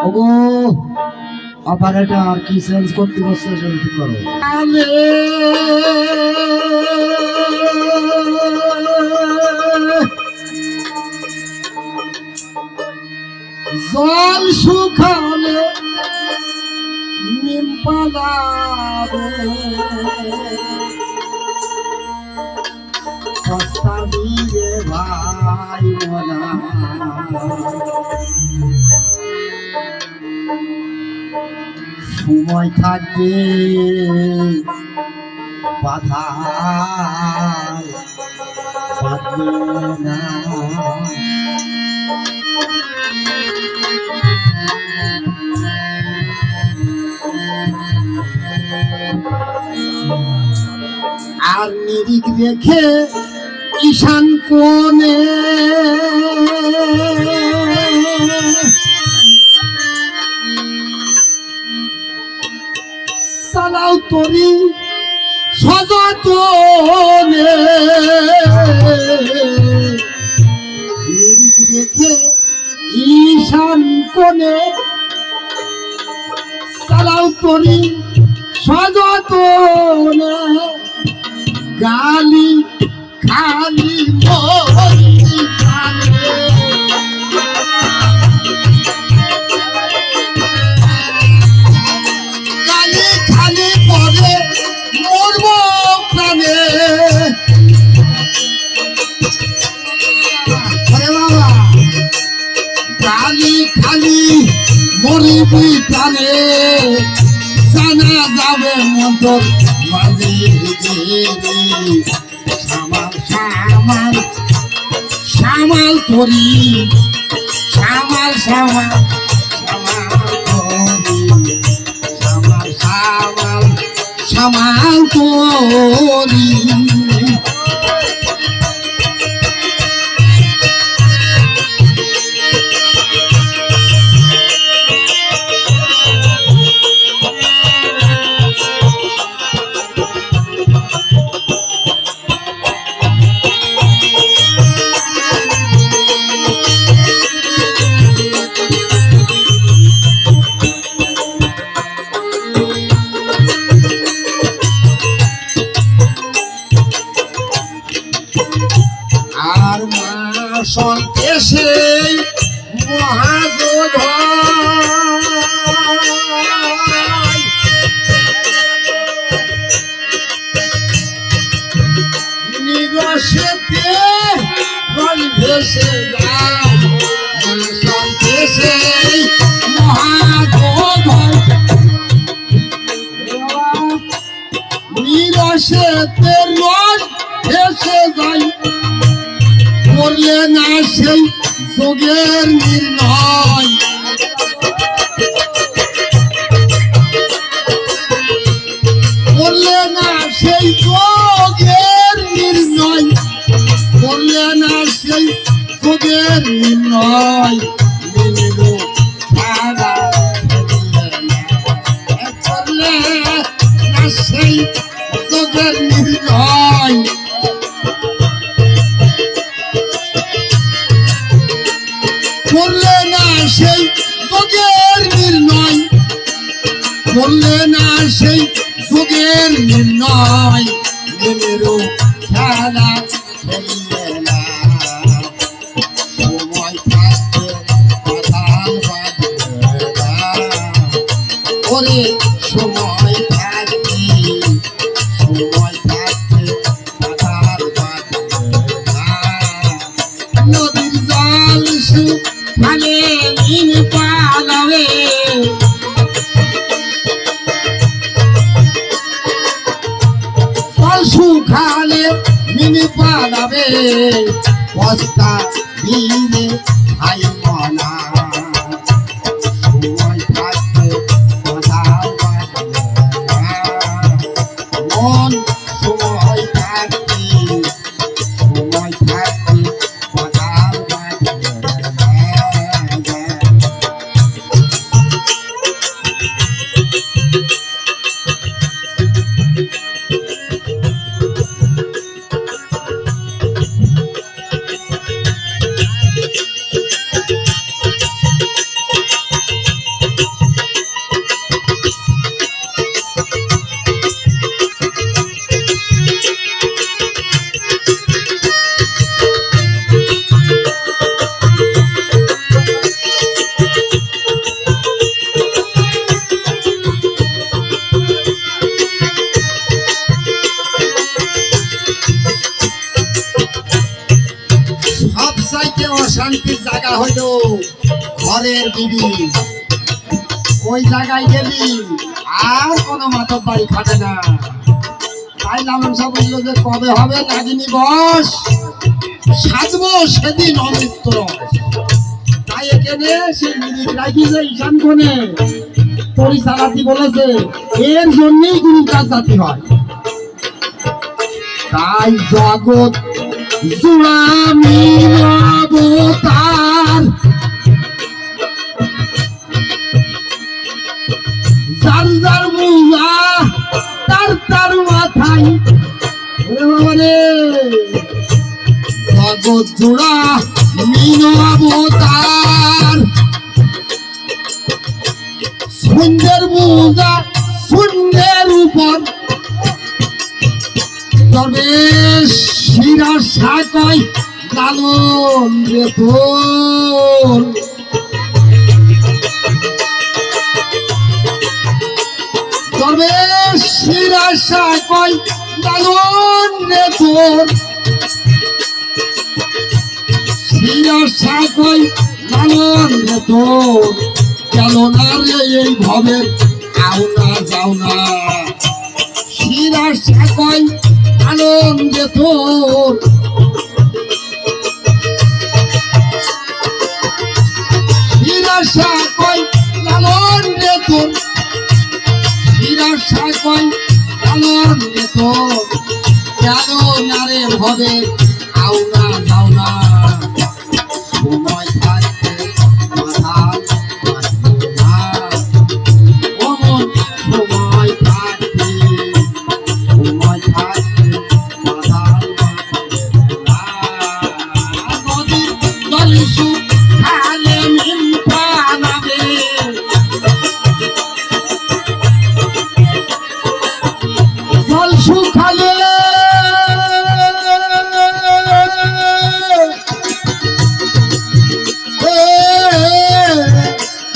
ওগো অপারেটর কি চেঞ্জ করতে বসছে সেটা ঠিক করো। জল শুকালে নিম পালাবো প্রস্তাবি রে ভাই মোরা সময় থাকবে বাধা বাঁধবে না। আর নিরিখ রেখে ঈশান কোণে চালাও তরি সযতনে নিরিখ রেখে ঈশান কোণে চালাও তরি সযতনে গালি খালি মরি খালে গালি খালি পরে মরব প্রাণে। বাবা গালি খালি মরিবি প্রাণে জানা যাবে মন্তর মাঝে সামাল সামাল সামাল করি সামাল সামাল সামাল সামাল সামাল করি। আর মা সন্তেশে মহাযোধ নিরসেতে রল ভেসে যায় মা সন্তেশে মহাযোধ নিরসেতে রল ভেসে যায় করলে না সেই যোগের নির্ণয় করলে না সেই যোগের নির্ণয় করলে না সেই যোগের নির্ণয় করলে না সেই যোগের নির্ণয় করলে না সেই যোগের নির্ণয় করলে না সেই যোগের নির্ণয় মনেরও খেলা খেললে না সময় থাকতে বাধার বাঁধবে না ওরে সময় থাকতে সময় থাকতে বাধার বাঁধবে না। নদীর জল শুকালে নিম পালাবে জল শুকালে নিম পালাবে বস্তা দিনে ভাই মনা সময় থাকতে কথা মন সময় থাকতে সময় থাকতে কথা অশান্তির জায়গা হইল ঘরের বিবি, ওই জায়গায় গেলি আর কোনো মাতব বাড়ি খাটে না। তাই লালন সাহেব বললো যে কবে হবে নাগিনী বস, সাজবো সেদিন অমৃত রস। তাই এখানে সে মিনিট রাখি যে ঈশান কোণে পরিচালাতি বলেছে, এর জন্যই গুরু কাজ জাতি হয়। তাই জগৎ জুড়া মিলবতার, যার যার মুজা তার তার মাথায়, জগৎ জোড়া মিলবতার, সুন্দর মুজা সুন্দর উপর, তবে শিরা সাকয় লালন রে তোর, তবে শিরা সাকয় লালন রে তোর, শিরা সাকয় লালন রে তোর, গেল না রে এই ভবে আও না যাও না, শিরা সাকয় আনন্দে তোর, শিরা সাকয় লালন রে তোর, শিরা সাকয় লালন রে তোর, গেল না রে ভবে আও না যাও না, সময় থাকতে মাথাল মাথবে না, ও মন সময় থাকতে, সময় থাকতে মাথাল মাথবে না, নদীর জল শুকালে মিন পালাবে, জল শুকালে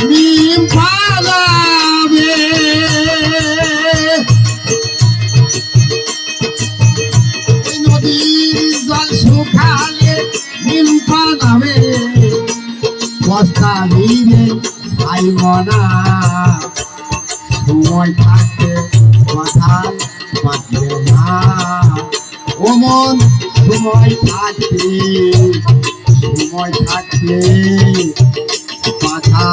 মিন পালাবে, ওই নদীর জল শুকালে মিন পালাবে, বস্তা দিবে পাইব না, সময় থাকতে মাথাল মাথবে না, ও মন সময় থাকতে, সময় থাকতে মাথা